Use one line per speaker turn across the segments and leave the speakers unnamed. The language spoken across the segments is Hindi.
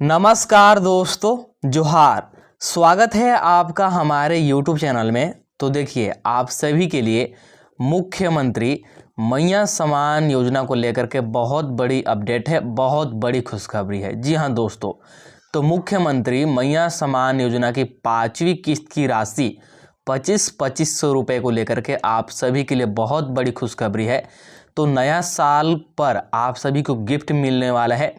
नमस्कार दोस्तों, जोहार। स्वागत है आपका हमारे YouTube चैनल में। तो देखिए, आप सभी के लिए मुख्यमंत्री मैया सम्मान योजना को लेकर के बहुत बड़ी अपडेट है, बहुत बड़ी खुशखबरी है। जी हाँ दोस्तों, तो मुख्यमंत्री मैया सम्मान योजना की 5वीं किस्त की राशि 25,2500 रुपये को लेकर के आप सभी के लिए बहुत बड़ी खुशखबरी है। तो नया साल पर आप सभी को गिफ्ट मिलने वाला है।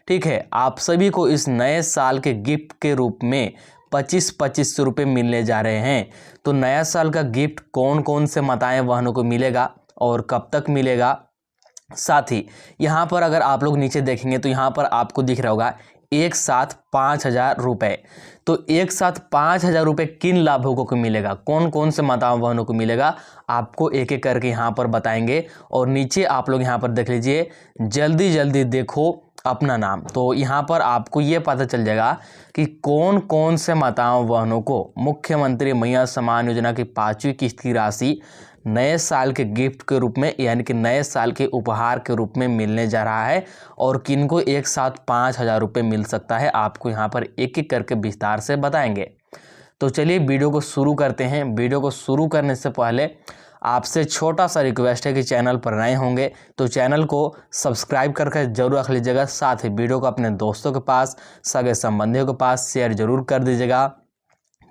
ठीक है, आप सभी को इस नए साल के गिफ्ट के रूप में 25,2500 रुपये मिलने जा रहे हैं। तो नया साल का गिफ्ट कौन कौन से माताएं बहनों को मिलेगा और कब तक मिलेगा, साथ ही यहाँ पर अगर आप लोग नीचे देखेंगे तो यहाँ पर आपको दिख रहा होगा एक साथ 5,000 रुपये। तो एक साथ 5,000 रुपये किन लाभुकों को मिलेगा, कौन कौन से माताओं बहनों को मिलेगा, आपको एक एक करके यहाँ पर बताएंगे। और नीचे आप लोग यहाँ पर देख लीजिए, जल्दी जल्दी देखो अपना नाम। तो यहाँ पर आपको ये पता चल जाएगा कि कौन कौन से माताओं बहनों को मुख्यमंत्री मैया सम्मान योजना की 5वीं किस्त की राशि नए साल के गिफ्ट के रूप में, यानी कि नए साल के उपहार के रूप में मिलने जा रहा है, और किनको एक साथ 5,000 रुपये मिल सकता है, आपको यहाँ पर एक एक करके विस्तार से बताएंगे। तो चलिए वीडियो को शुरू करते हैं। वीडियो को शुरू करने से पहले आपसे छोटा सा रिक्वेस्ट है कि चैनल पर नए होंगे तो चैनल को सब्सक्राइब करके जरूर रख लीजिएगा। साथ ही वीडियो को अपने दोस्तों के पास, सगे संबंधियों के पास शेयर जरूर कर दीजिएगा,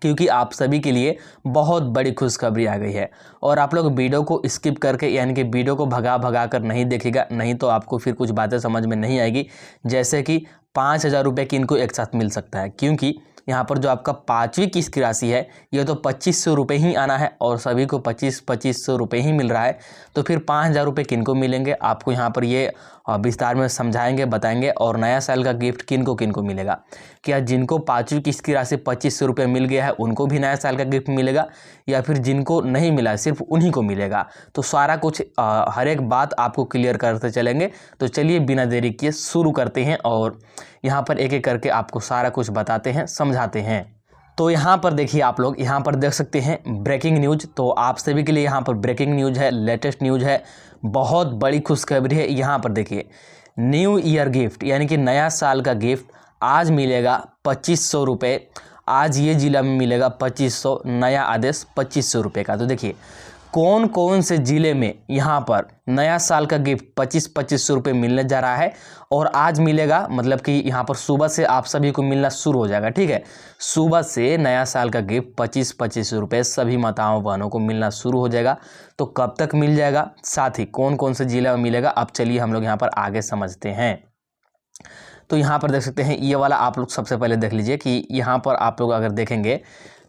क्योंकि आप सभी के लिए बहुत बड़ी खुशखबरी आ गई है। और आप लोग वीडियो को स्किप करके, यानी कि वीडियो को भगा भगा कर नहीं देखिएगा, नहीं तो आपको फिर कुछ बातें समझ में नहीं आएगी। जैसे कि 5,000 रुपये किनको एक साथ मिल सकता है, क्योंकि यहाँ पर जो आपका 5वीं किस्त की राशि है ये तो 2,500 रुपये ही आना है, और सभी को 25,2500 रुपये ही मिल रहा है। तो फिर 5,000 रुपये किनको मिलेंगे, आपको यहाँ पर ये विस्तार में समझाएंगे, बताएंगे। और नया साल का गिफ्ट किनको किनको मिलेगा, क्या जिनको 5वीं किस्त की राशि 2,500 रुपये मिल गया है उनको भी नया साल का गिफ्ट मिलेगा, या फिर जिनको नहीं मिला है सिर्फ उन्हीं को मिलेगा। तो सारा कुछ हर एक बात आपको क्लियर करते चलेंगे। तो चलिए बिना देरी किए शुरू करते हैं, और यहाँ पर एक एक करके आपको सारा कुछ बताते हैं, समझाते हैं। तो यहाँ पर देखिए, आप लोग यहाँ पर देख सकते हैं ब्रेकिंग न्यूज़। तो आप सभी के लिए यहाँ पर ब्रेकिंग न्यूज़ है, लेटेस्ट न्यूज़ है, बहुत बड़ी खुशखबरी है। यहाँ पर देखिए, न्यू ईयर गिफ्ट यानी कि नया साल का गिफ्ट आज मिलेगा 2,500 रुपये। आज ये ज़िला में मिलेगा 2,500, नया आदेश 2,500 रुपये का। तो देखिए कौन कौन से ज़िले में यहाँ पर नया साल का गिफ्ट 25,2500 रुपये मिलने जा रहा है, और आज मिलेगा, मतलब कि यहाँ पर सुबह से आप सभी को मिलना शुरू हो जाएगा। ठीक है, सुबह से नया साल का गिफ्ट 25,2500 रुपये सभी माताओं बहनों को मिलना शुरू हो जाएगा। तो कब तक मिल जाएगा, साथ ही कौन कौन से ज़िले में मिलेगा, अब चलिए हम लोग यहाँ पर आगे समझते हैं। तो यहाँ पर देख सकते हैं, ये वाला आप लोग सबसे पहले देख लीजिए कि यहाँ पर आप लोग अगर देखेंगे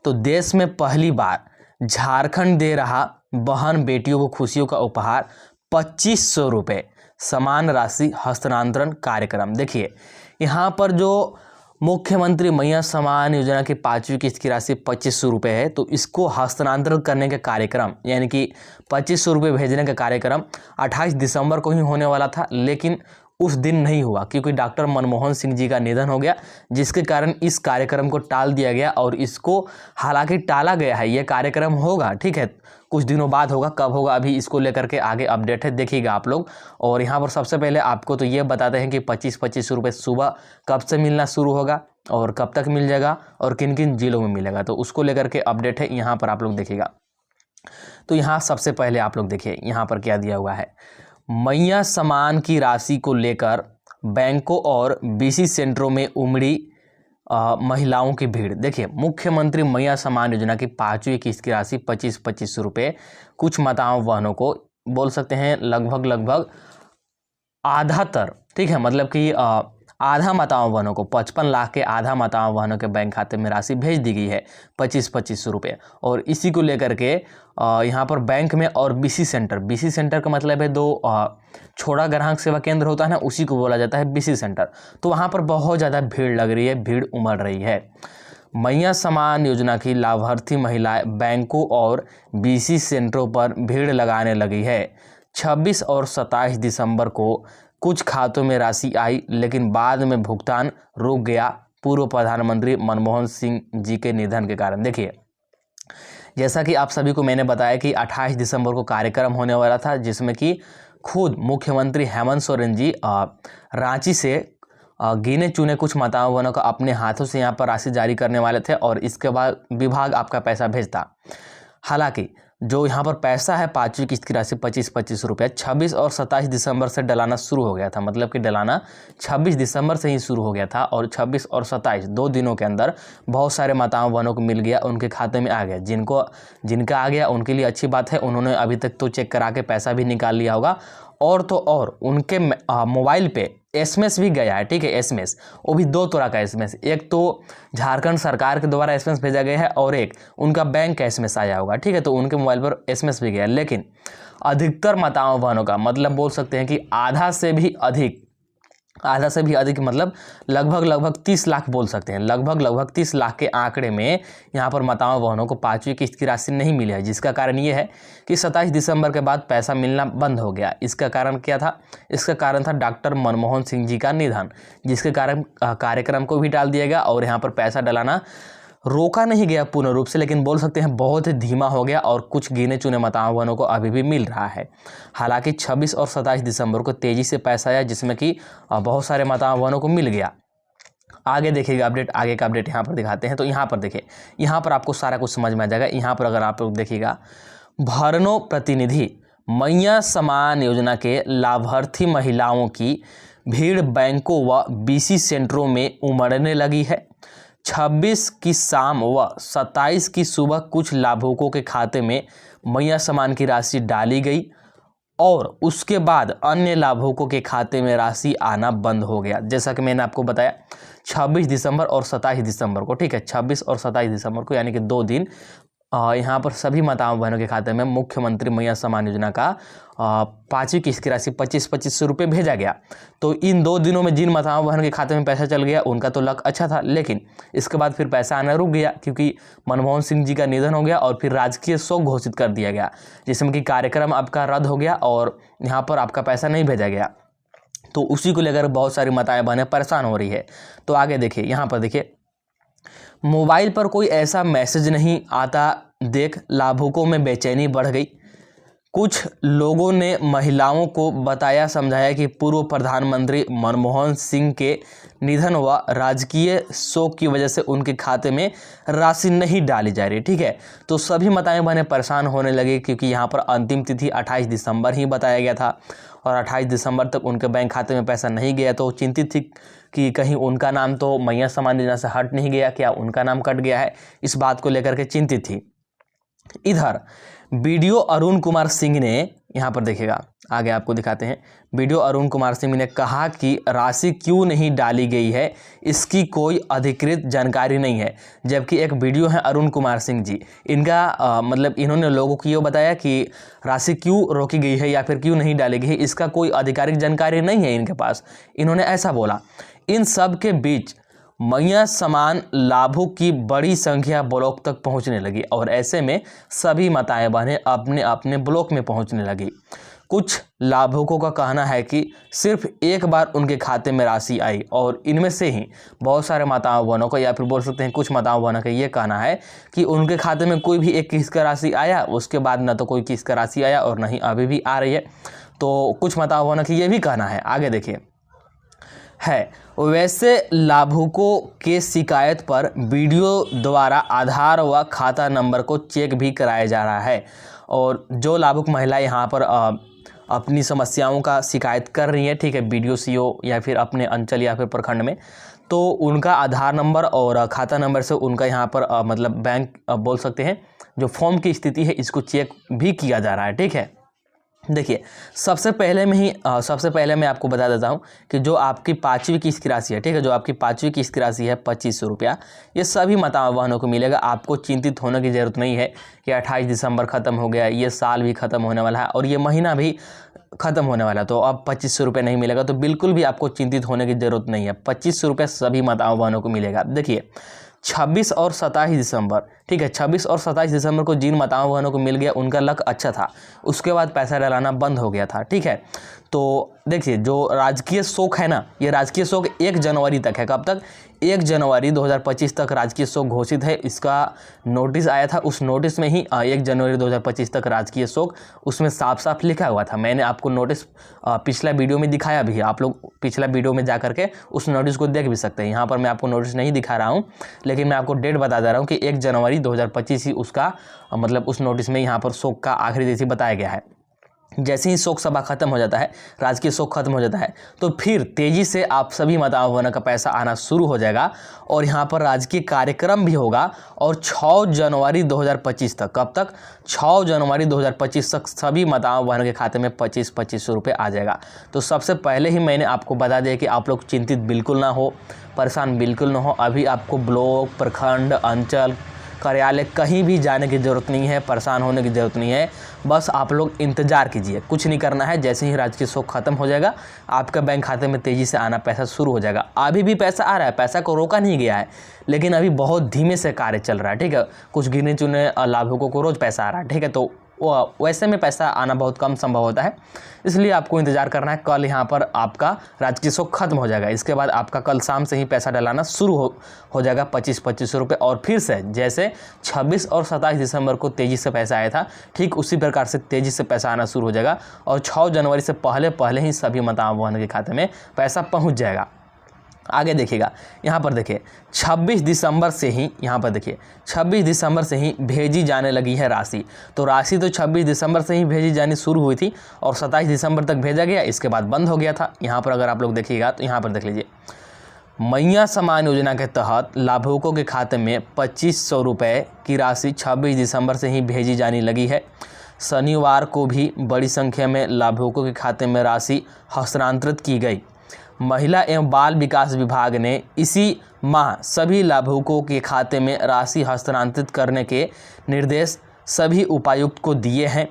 तो देश में पहली बार झारखंड दे रहा बहन बेटियों को खुशियों का उपहार 2,500 रुपये समान राशि हस्तांतरण कार्यक्रम। देखिए यहाँ पर जो मुख्यमंत्री मैया सम्मान योजना की 5वीं किस्त की राशि 2,500 रुपये है, तो इसको हस्तांतरण करने का कार्यक्रम, यानी कि 2,500 रुपये भेजने का कार्यक्रम 28 दिसंबर को ही होने वाला था, लेकिन उस दिन नहीं हुआ क्योंकि डॉक्टर मनमोहन सिंह जी का निधन हो गया, जिसके कारण इस कार्यक्रम को टाल दिया गया। और इसको हालांकि टाला गया है, ये कार्यक्रम होगा, ठीक है, कुछ दिनों बाद होगा, कब होगा अभी इसको लेकर के आगे अपडेट है, देखिएगा आप लोग। और यहाँ पर सबसे पहले आपको तो ये बताते हैं कि 25,2500 रुपये सुबह कब से मिलना शुरू होगा और कब तक मिल जाएगा और किन किन जिलों में मिलेगा, तो उसको लेकर के अपडेट है, यहाँ पर आप लोग देखिएगा। तो यहाँ सबसे पहले आप लोग देखिए यहाँ पर क्या दिया हुआ है, मैया सम्मान की राशि को लेकर बैंकों और बीसी सेंटरों में उमड़ी महिलाओं की भीड़। देखिए मुख्यमंत्री मैया सम्मान योजना की 5वीं किस्त की राशि 25,2500 रुपये कुछ माताओं बहनों को बोल सकते हैं लगभग आधातर, ठीक है, मतलब कि आधा माताओं बहनों को 55 लाख के आधा माताओं बहनों के बैंक खाते में राशि भेज दी गई है 25,2500 रुपये। और इसी को लेकर के यहाँ पर बैंक में और बीसी सेंटर का मतलब है दो छोटा ग्राहक सेवा केंद्र होता है ना, उसी को बोला जाता है बीसी सेंटर। तो वहाँ पर बहुत ज़्यादा भीड़ लग रही है, भीड़ उमड़ रही है। मैया सम्मान योजना की लाभार्थी महिलाएं बैंकों और बीसी सेंटरों पर भीड़ लगाने लगी है। 26 और 27 दिसंबर को कुछ खातों में राशि आई, लेकिन बाद में भुगतान रुक गया पूर्व प्रधानमंत्री मनमोहन सिंह जी के निधन के कारण। देखिए जैसा कि आप सभी को मैंने बताया कि 28 दिसंबर को कार्यक्रम होने वाला था, जिसमें कि खुद मुख्यमंत्री हेमंत सोरेन जी रांची से गिने चुने कुछ माताओं बहनों को अपने हाथों से यहाँ पर राशि जारी करने वाले थे और इसके बाद विभाग आपका पैसा भेजता। हालांकि जो यहाँ पर पैसा है 5वीं किस्त की राशि 25-25 रुपये 26 और 27 दिसंबर से डलाना शुरू हो गया था। मतलब कि डलाना 26 दिसंबर से ही शुरू हो गया था और 26 और 27 2 दिनों के अंदर बहुत सारे माताओं बहनों को मिल गया, उनके खाते में आ गया। जिनका आ गया उनके लिए अच्छी बात है, उन्होंने अभी तक तो चेक करा के पैसा भी निकाल लिया होगा। और तो और उनके मोबाइल पे एसएमएस भी गया है, ठीक है। एसएमएस, वो भी 2 तरह का एसएमएस, एक तो झारखंड सरकार के द्वारा एसएमएस भेजा गया है और एक उनका बैंक का एसएमएस आया होगा, ठीक है। तो उनके मोबाइल पर एसएमएस भी गया, लेकिन अधिकतर माताओं बहनों का मतलब बोल सकते हैं कि आधा से भी अधिक मतलब लगभग 30 लाख बोल सकते हैं। लगभग 30 लाख के आंकड़े में यहाँ पर माताओं बहनों को 5वीं किस्त की राशि नहीं मिली है, जिसका कारण ये है कि 27 दिसंबर के बाद पैसा मिलना बंद हो गया। इसका कारण क्या था? इसका कारण था डॉक्टर मनमोहन सिंह जी का निधन, जिसके कारण कार्यक्रम को भी टाल दिया गया और यहाँ पर पैसा डलाना रोका नहीं गया पूर्ण रूप से, लेकिन बोल सकते हैं बहुत ही धीमा हो गया और कुछ गिने चुने माताओं बहनों को अभी भी मिल रहा है। हालांकि 26 और 27 दिसंबर को तेजी से पैसा आया, जिसमें कि बहुत सारे माताओं बहनों को मिल गया। आगे देखिएगा अपडेट, आगे का अपडेट यहाँ पर दिखाते हैं। तो यहाँ पर देखिए, यहाँ पर आपको सारा कुछ समझ में आ जाएगा। यहाँ पर अगर आप लोग देखिएगा, भरनो प्रतिनिधि मैया समान योजना के लाभार्थी महिलाओं की भीड़ बैंकों व बीसी सेंटरों में उमड़ने लगी है। 26 की शाम व 27 की सुबह कुछ लाभुकों के खाते में मैया समान की राशि डाली गई और उसके बाद अन्य लाभुकों के खाते में राशि आना बंद हो गया। जैसा कि मैंने आपको बताया 26 दिसंबर और 27 दिसंबर को, ठीक है, 26 और 27 दिसंबर को यानी कि 2 दिन यहाँ पर सभी माताओं बहनों के खाते में मुख्यमंत्री मैया समान योजना का 5वीं किस्त की राशि 25-25 रुपये भेजा गया। तो इन 2 दिनों में जिन माताओं बहनों के खाते में पैसा चल गया उनका तो लक अच्छा था, लेकिन इसके बाद फिर पैसा आना रुक गया क्योंकि मनमोहन सिंह जी का निधन हो गया और फिर राजकीय शोक घोषित कर दिया गया, जिसमें कि कार्यक्रम आपका रद्द हो गया और यहाँ पर आपका पैसा नहीं भेजा गया। तो उसी को लेकर बहुत सारी माताएं बहनें परेशान हो रही है। तो आगे देखिए, यहाँ पर देखिए, मोबाइल पर कोई ऐसा मैसेज नहीं आता देख लाभुकों में बेचैनी बढ़ गई। कुछ लोगों ने महिलाओं को बताया समझाया कि पूर्व प्रधानमंत्री मनमोहन सिंह के निधन व राजकीय शोक की वजह से उनके खाते में राशि नहीं डाली जा रही, ठीक है। तो सभी माताएं बहनें परेशान होने लगी क्योंकि यहाँ पर अंतिम तिथि 28 दिसंबर ही बताया गया था और 28 दिसंबर तक उनके बैंक खाते में पैसा नहीं गया। तो चिंतित थी कि कहीं उनका नाम तो मैया समान योजना से हट नहीं गया, क्या उनका नाम कट गया है, इस बात को लेकर के चिंतित थी। इधर वीडियो अरुण कुमार सिंह ने, यहाँ पर देखिएगा आगे आपको दिखाते हैं, वीडियो अरुण कुमार सिंह ने कहा कि राशि क्यों नहीं डाली गई है इसकी कोई अधिकृत जानकारी नहीं है। जबकि एक वीडियो है अरुण कुमार सिंह जी, इनका मतलब इन्होंने लोगों को ये बताया कि राशि क्यों रोकी गई है या फिर क्यों नहीं डाली गई है, इसका कोई आधिकारिक जानकारी नहीं है इनके पास, इन्होंने ऐसा बोला। इन सब के बीच मैया समान लाभुक की बड़ी संख्या ब्लॉक तक पहुंचने लगी और ऐसे में सभी माताएं बहनें अपने अपने ब्लॉक में पहुंचने लगी। कुछ लाभुकों का कहना है कि सिर्फ एक बार उनके खाते में राशि आई और इनमें से ही बहुत सारे माताओं बहनों का या फिर बोल सकते हैं कुछ माताओं बहनों का ये कहना है कि उनके खाते में कोई भी एक किस्त का राशि आया, उसके बाद न तो कोई किस्त का राशि आया और न ही अभी भी आ रही है। तो कुछ माताओं बहनों का ये भी कहना है। आगे देखिए, है वैसे लाभुकों के शिकायत पर वीडियो द्वारा आधार व खाता नंबर को चेक भी कराया जा रहा है और जो लाभुक महिला यहाँ पर अपनी समस्याओं का शिकायत कर रही है, ठीक है, वीडियो सीओ या फिर अपने अंचल या फिर प्रखंड में, तो उनका आधार नंबर और खाता नंबर से उनका यहाँ पर मतलब बैंक बोल सकते हैं जो फॉर्म की स्थिति है इसको चेक भी किया जा रहा है, ठीक है। देखिए, सबसे पहले मैं आपको बता देता हूं कि जो आपकी 5वीं किस्त की राशि है, ठीक है, जो आपकी 5वीं किस्त की राशि है 2500 रुपया, ये सभी माताओं बहनों को मिलेगा। आपको चिंतित होने की ज़रूरत नहीं है कि 28 दिसंबर ख़त्म हो गया, ये साल भी ख़त्म होने वाला है और ये महीना भी ख़त्म होने वाला है, तो अब 2500 रुपये नहीं मिलेगा। तो बिल्कुल भी आपको चिंतित होने की ज़रूरत नहीं है, 2500 रुपये सभी माताओं बहनों को मिलेगा। देखिए, 26 और 27 दिसंबर, ठीक है, 26 और 27 दिसंबर को जिन माताओं बहनों को मिल गया उनका लक अच्छा था, उसके बाद पैसा डलाना बंद हो गया था, ठीक है। तो देखिए जो राजकीय शोक है ना, ये राजकीय शोक 1 जनवरी तक है। कब तक? 1 जनवरी 2025 तक राजकीय शोक घोषित है। इसका नोटिस आया था, उस नोटिस में ही 1 जनवरी 2025 तक राजकीय शोक, उसमें साफ साफ लिखा हुआ था। मैंने आपको नोटिस पिछला वीडियो में दिखाया भी है, आप लोग पिछला वीडियो में जा करके उस नोटिस को देख भी सकते हैं। यहाँ पर मैं आपको नोटिस नहीं दिखा रहा हूँ, लेकिन मैं आपको डेट बता दे रहा हूँ कि 1 जनवरी 2025 ही उसका मतलब उस नोटिस में यहाँ पर शोक का आखिरी तिथि बताया गया है। जैसे ही शोक सभा खत्म हो जाता है, राजकीय शोक खत्म हो जाता है, तो फिर तेजी से आप सभी माताओं बहनों का पैसा आना शुरू हो जाएगा और यहाँ पर राजकीय कार्यक्रम भी होगा। और 6 जनवरी 2025 तक, कब तक? 6 जनवरी 2025 तक सभी माताओं बहनों के खाते में 25-25 रुपये आ जाएगा। तो सबसे पहले ही मैंने आपको बता दिया कि आप लोग चिंतित बिल्कुल ना हो, परेशान बिल्कुल ना हो। अभी आपको ब्लॉक, प्रखंड, अंचल कार्यालय कहीं भी जाने की ज़रूरत नहीं है, परेशान होने की ज़रूरत नहीं है। बस आप लोग इंतज़ार कीजिए, कुछ नहीं करना है। जैसे ही राजकीय शोक खत्म हो जाएगा, आपका बैंक खाते में तेज़ी से आना पैसा शुरू हो जाएगा। अभी भी पैसा आ रहा है, पैसा को रोका नहीं गया है, लेकिन अभी बहुत धीमे से कार्य चल रहा है, ठीक है। कुछ गिने चुने लाभुकों को रोज़ पैसा आ रहा है, ठीक है। तो वैसे में पैसा आना बहुत कम संभव होता है, इसलिए आपको इंतज़ार करना है। कल यहाँ पर आपका राजकीय शोक खत्म हो जाएगा, इसके बाद आपका कल शाम से ही पैसा डलाना शुरू हो जाएगा 25-25 रुपये। और फिर से जैसे 26 और 27 दिसंबर को तेज़ी से पैसा आया था, ठीक उसी प्रकार से तेज़ी से पैसा आना शुरू हो जाएगा। और 6 जनवरी से पहले ही सभी माताओं बहनों के खाते में पैसा पहुँच जाएगा। आगे देखिएगा, यहाँ पर देखिए 26 दिसंबर से ही, यहाँ पर देखिए 26 दिसंबर से ही भेजी जाने लगी है राशि। तो राशि तो 26 दिसंबर से ही भेजी जानी शुरू हुई थी और 27 दिसंबर तक भेजा गया, इसके बाद बंद हो गया था। यहाँ पर अगर आप लोग देखिएगा तो यहाँ पर देख लीजिए, मैया सम्मान योजना के तहत लाभुकों के खाते में 2500 रुपये की राशि 26 दिसंबर से ही भेजी जाने लगी है। शनिवार को भी बड़ी संख्या में लाभुकों के खाते में राशि हस्तांतरित की गई। महिला एवं बाल विकास विभाग ने इसी माह सभी लाभुकों के खाते में राशि हस्तांतरित करने के निर्देश सभी उपायुक्त को दिए हैं।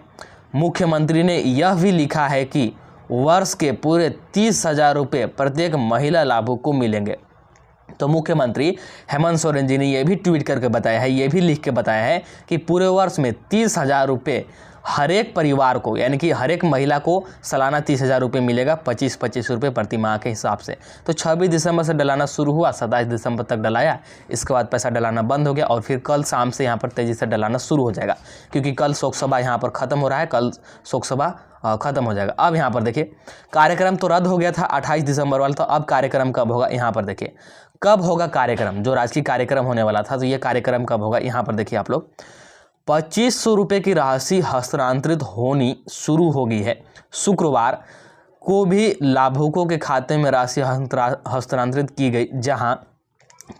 मुख्यमंत्री ने यह भी लिखा है कि वर्ष के पूरे 30,000 रुपये प्रत्येक महिला लाभुक को मिलेंगे। तो मुख्यमंत्री हेमंत सोरेन जी ने यह भी ट्वीट करके बताया है, ये भी लिख के बताया है कि पूरे वर्ष में 30,000 रुपये हर एक परिवार को, यानी कि हर एक महिला को सालाना 30,000 रुपये मिलेगा, 25-25 रुपये प्रति माह के हिसाब से। तो 26 दिसंबर से डलाना शुरू हुआ, 27 दिसंबर तक डलाया, इसके बाद पैसा डलाना बंद हो गया और फिर कल शाम से यहाँ पर तेज़ी से डलाना शुरू हो जाएगा, क्योंकि कल शोक सभा यहाँ पर ख़त्म हो रहा है, कल शोक सभा ख़त्म हो जाएगा। अब यहाँ पर देखिए, कार्यक्रम तो रद्द हो गया था 28 दिसंबर वाला, तो अब कार्यक्रम कब होगा? यहाँ पर देखिए कब होगा कार्यक्रम, जो राजकीय कार्यक्रम होने वाला था, तो ये कार्यक्रम कब होगा? यहाँ पर देखिए आप लोग, 2500 रुपये की राशि हस्तांतरित होनी शुरू हो गई है। शुक्रवार को भी लाभुकों के खाते में राशि हस्तांतरित की गई। जहां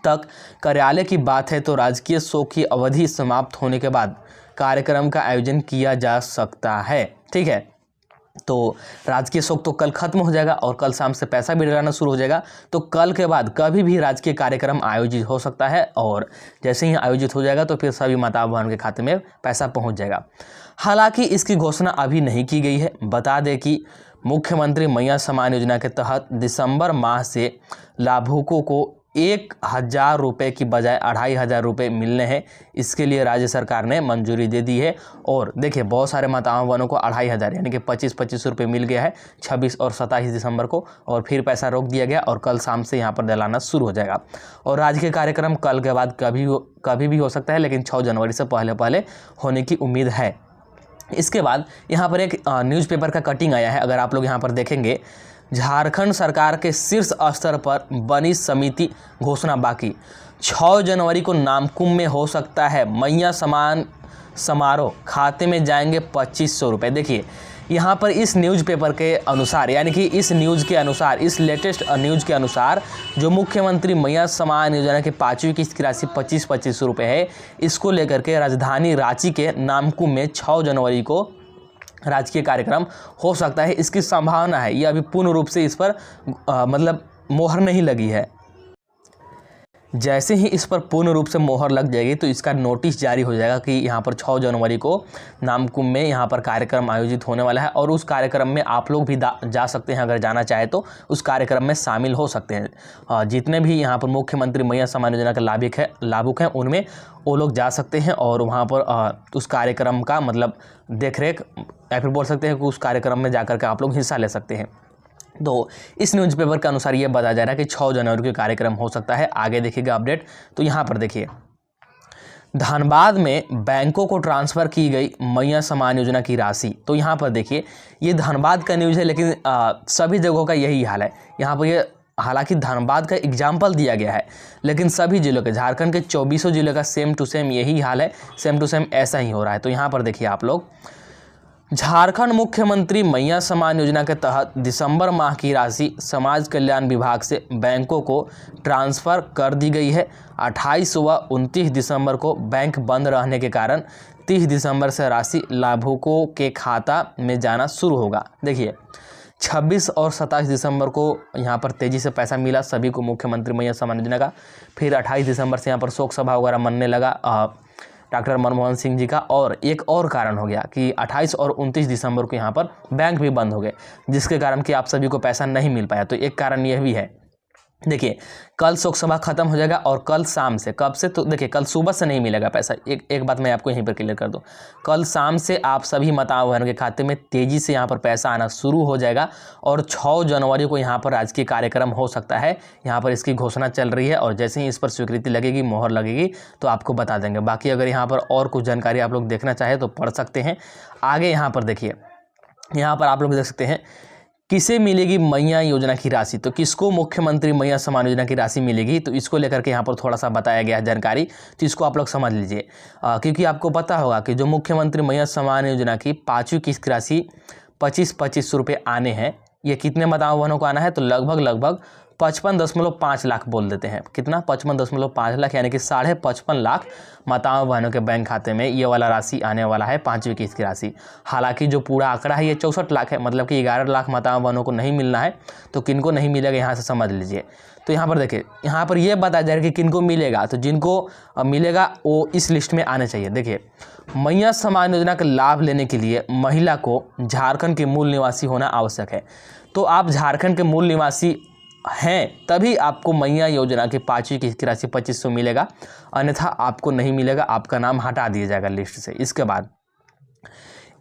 तक कार्यालय की बात है, तो राजकीय शोक की अवधि समाप्त होने के बाद कार्यक्रम का आयोजन किया जा सकता है, ठीक है। तो राजकीय शोक तो कल खत्म हो जाएगा और कल शाम से पैसा भी डलाना शुरू हो जाएगा। तो कल के बाद कभी भी राजकीय कार्यक्रम आयोजित हो सकता है और जैसे ही आयोजित हो जाएगा तो फिर सभी माता बहन के खाते में पैसा पहुंच जाएगा। हालांकि इसकी घोषणा अभी नहीं की गई है। बता दें कि मुख्यमंत्री मैया सम्मान योजना के तहत दिसंबर माह से लाभुकों को 1,000 रुपये की बजाय 2,500 रुपये मिलने हैं। इसके लिए राज्य सरकार ने मंजूरी दे दी है। और देखिए, बहुत सारे माताओं बहनों को 2,500 यानी कि 25-25 रुपये मिल गया है 26 और 27 दिसंबर को, और फिर पैसा रोक दिया गया और कल शाम से यहाँ पर डलाना शुरू हो जाएगा। और राजकीय कार्यक्रम कल के बाद कभी भी हो सकता है, लेकिन 6 जनवरी से पहले होने की उम्मीद है। इसके बाद यहाँ पर एक न्यूज़पेपर का कटिंग आया है, अगर आप लोग यहाँ पर देखेंगे, झारखंड सरकार के शीर्ष स्तर पर बनी समिति घोषणा बाकी। 6 जनवरी को नामकुम में हो सकता है मैया सम्मान समारोह, खाते में जाएंगे 2500 रुपये। देखिए, यहाँ पर इस न्यूज़पेपर के अनुसार, यानी कि इस न्यूज़ के अनुसार, इस लेटेस्ट न्यूज़ के अनुसार, जो मुख्यमंत्री मैया सम्मान योजना की 5वीं किस्त की राशि 25-25 रुपये है, इसको लेकर के राजधानी रांची के नामकुम में 6 जनवरी को राजकीय कार्यक्रम हो सकता है। इसकी संभावना है, ये अभी पूर्ण रूप से इस पर मतलब मोहर नहीं लगी है। जैसे ही इस पर पूर्ण रूप से मोहर लग जाएगी तो इसका नोटिस जारी हो जाएगा कि यहाँ पर 6 जनवरी को नामकुम में यहाँ पर कार्यक्रम आयोजित होने वाला है और उस कार्यक्रम में आप लोग भी जा सकते हैं। अगर जाना चाहे तो उस कार्यक्रम में शामिल हो सकते हैं। जितने भी यहाँ पर मुख्यमंत्री मैया सम्मान योजना के लाभुक हैं उनमें वो लोग जा सकते हैं और वहाँ पर उस कार्यक्रम का मतलब देखरेख या फिर बोल सकते हैं कि उस कार्यक्रम में जाकर के आप लोग हिस्सा ले सकते हैं। तो इस न्यूज़पेपर के अनुसार ये बताया जा रहा है कि 6 जनवरी को कार्यक्रम हो सकता है। आगे देखिएगा अपडेट। तो यहाँ पर देखिए, धनबाद में बैंकों को ट्रांसफ़र की गई मैया सम्मान योजना की राशि। तो यहाँ पर देखिए, ये धनबाद का न्यूज़ है लेकिन सभी जगहों का यही हाल है। यहाँ पर ये हालांकि धनबाद का एग्जाम्पल दिया गया है लेकिन सभी जिलों के, झारखंड के 24 जिलों का सेम टू सेम यही हाल है, सेम टू सेम ऐसा ही हो रहा है। तो यहाँ पर देखिए आप लोग, झारखंड मुख्यमंत्री मैया सम्मान योजना के तहत दिसंबर माह की राशि समाज कल्याण विभाग से बैंकों को ट्रांसफ़र कर दी गई है। 28 व 29 दिसंबर को बैंक बंद रहने के कारण 30 दिसंबर से राशि लाभुकों के खाता में जाना शुरू होगा। देखिए, 26 और 27 दिसंबर को यहाँ पर तेज़ी से पैसा मिला सभी को मुख्यमंत्री मैया सम्मान योजना का। फिर 28 दिसंबर से यहाँ पर शोक सभा वगैरह मनने लगा डॉक्टर मनमोहन सिंह जी का। और एक और कारण हो गया कि 28 और 29 दिसंबर को यहाँ पर बैंक भी बंद हो गए, जिसके कारण कि आप सभी को पैसा नहीं मिल पाया। तो एक कारण यह भी है। देखिए, कल शोक सभा खत्म हो जाएगा और कल शाम से, कब से, तो देखिए कल सुबह से नहीं मिलेगा पैसा। एक बात मैं आपको यहीं पर क्लियर कर दूं, कल शाम से आप सभी माताओं बहनों के खाते में तेज़ी से यहाँ पर पैसा आना शुरू हो जाएगा और 6 जनवरी को यहाँ पर राजकीय कार्यक्रम हो सकता है। यहाँ पर इसकी घोषणा चल रही है और जैसे ही इस पर स्वीकृति लगेगी, मोहर लगेगी तो आपको बता देंगे। बाकी अगर यहाँ पर और कुछ जानकारी आप लोग देखना चाहें तो पढ़ सकते हैं। आगे यहाँ पर देखिए, यहाँ पर आप लोग देख सकते हैं किसे मिलेगी मैया योजना की राशि। तो किसको मुख्यमंत्री मैया सम्मान योजना की राशि मिलेगी, तो इसको लेकर के यहाँ पर थोड़ा सा बताया गया है जानकारी। तो इसको आप लोग समझ लीजिए, क्योंकि आपको पता होगा कि जो मुख्यमंत्री मैया सम्मान योजना की 5वीं किस्त की राशि 25-25 रुपये आने हैं, ये कितने माताओं बहनों को आना है, तो लगभग 55.5 लाख बोल देते हैं। कितना? 55.5 लाख, यानी कि 55.5 लाख माताओं बहनों के बैंक खाते में ये वाला राशि आने वाला है, 5वीं किस्त की राशि। हालांकि जो पूरा आंकड़ा है ये 64 लाख है, मतलब कि 11 लाख माताओं बहनों को नहीं मिलना है। तो किनको नहीं मिलेगा यहाँ से समझ लीजिए। तो यहाँ पर देखिए, यहाँ पर ये बताया जा रहा है कि किनको मिलेगा। तो जिनको मिलेगा वो इस लिस्ट में आने चाहिए। देखिए, मैया सम्मान योजना का लाभ लेने के लिए महिला को झारखंड के मूल निवासी होना आवश्यक है। तो आप झारखंड के मूल निवासी हैं तभी आपको मैया योजना की 5वीं किस्त की राशि 2500 मिलेगा, अन्यथा आपको नहीं मिलेगा, आपका नाम हटा दिया जाएगा लिस्ट से। इसके बाद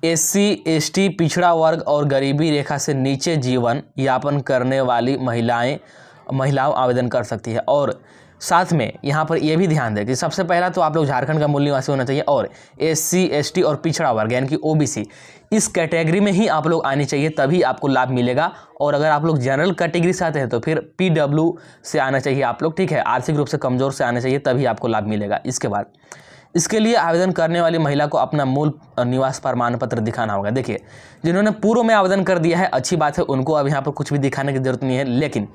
SC ST पिछड़ा वर्ग और गरीबी रेखा से नीचे जीवन यापन करने वाली महिलाओं आवेदन कर सकती है। और साथ में यहाँ पर यह भी ध्यान दें कि सबसे पहला तो आप लोग झारखंड का मूल निवासी होना चाहिए और SC ST और पिछड़ा वर्ग यानी कि OBC इस कैटेगरी में ही आप लोग आनी चाहिए, तभी आपको लाभ मिलेगा। और अगर आप लोग जनरल कैटेगरी से आते हैं तो फिर PW से आना चाहिए आप लोग, ठीक है, आर्थिक रूप से कमज़ोर से आना चाहिए, तभी आपको लाभ मिलेगा। इसके बाद इसके लिए आवेदन करने वाली महिला को अपना मूल निवास प्रमाण पत्र दिखाना होगा। देखिए, जिन्होंने पूर्व में आवेदन कर दिया है अच्छी बात है, उनको अब यहाँ पर कुछ भी दिखाने की जरूरत नहीं है, लेकिन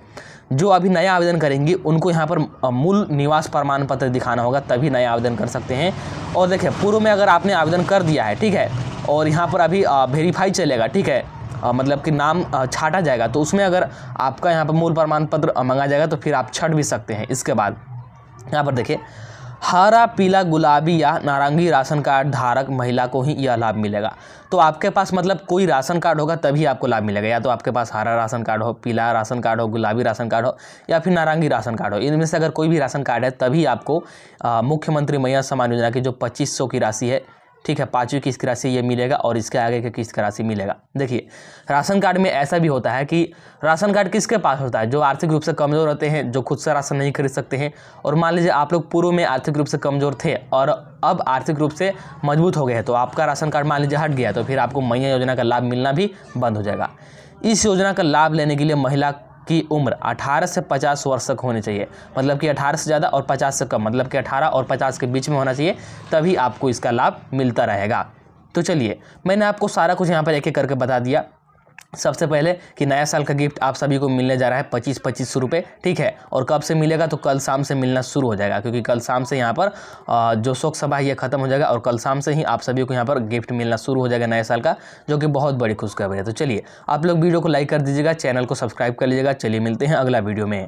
जो अभी नया आवेदन करेंगी उनको यहाँ पर मूल निवास प्रमाण पत्र दिखाना होगा, तभी नया आवेदन कर सकते हैं। और देखिए, पूर्व में अगर आपने आवेदन कर दिया है, ठीक है, और यहाँ पर अभी वेरीफाई चलेगा, ठीक है, मतलब कि नाम छाटा जाएगा, तो उसमें अगर आपका यहाँ पर मूल प्रमाण पत्र मांगा जाएगा तो फिर आप छट भी सकते हैं। इसके बाद यहाँ पर देखिए, हरा, पीला, गुलाबी या नारंगी राशन कार्ड धारक महिला को ही यह लाभ मिलेगा। तो आपके पास मतलब कोई राशन कार्ड होगा तभी आपको लाभ मिलेगा, या तो आपके पास हरा राशन कार्ड हो, पीला राशन कार्ड हो, गुलाबी राशन कार्ड हो या फिर नारंगी राशन कार्ड हो। इनमें से अगर कोई भी राशन कार्ड है तभी आपको मुख्यमंत्री मैया सम्मान योजना की जो 2500 की राशि है, ठीक है, 5वीं किस्त की राशि ये मिलेगा और इसके आगे की किस्त की राशि मिलेगा। देखिए, राशन कार्ड में ऐसा भी होता है कि राशन कार्ड किसके पास होता है, जो आर्थिक रूप से कमज़ोर होते हैं, जो खुद से राशन नहीं खरीद सकते हैं। और मान लीजिए आप लोग पूर्व में आर्थिक रूप से कमज़ोर थे और अब आर्थिक रूप से मजबूत हो गए हैं, तो आपका राशन कार्ड मान लीजिए हट गया, तो फिर आपको मैया योजना का लाभ मिलना भी बंद हो जाएगा। इस योजना का लाभ लेने के लिए महिला की उम्र 18 से 50 वर्ष तक होनी चाहिए, मतलब कि 18 से ज़्यादा और 50 से कम, मतलब कि 18 और 50 के बीच में होना चाहिए, तभी आपको इसका लाभ मिलता रहेगा। तो चलिए, मैंने आपको सारा कुछ यहाँ पर एक एक करके बता दिया। सबसे पहले कि नया साल का गिफ्ट आप सभी को मिलने जा रहा है 25-25 रुपये, ठीक है, और कब से मिलेगा, तो कल शाम से मिलना शुरू हो जाएगा, क्योंकि कल शाम से यहाँ पर जो शोक सभा ये खत्म हो जाएगा और कल शाम से ही आप सभी को यहाँ पर गिफ्ट मिलना शुरू हो जाएगा नए साल का, जो कि बहुत बड़ी खुशखबरी है। तो चलिए, आप लोग वीडियो को लाइक कर दीजिएगा, चैनल को सब्सक्राइब कर लीजिएगा। चलिए, मिलते हैं अगला वीडियो में।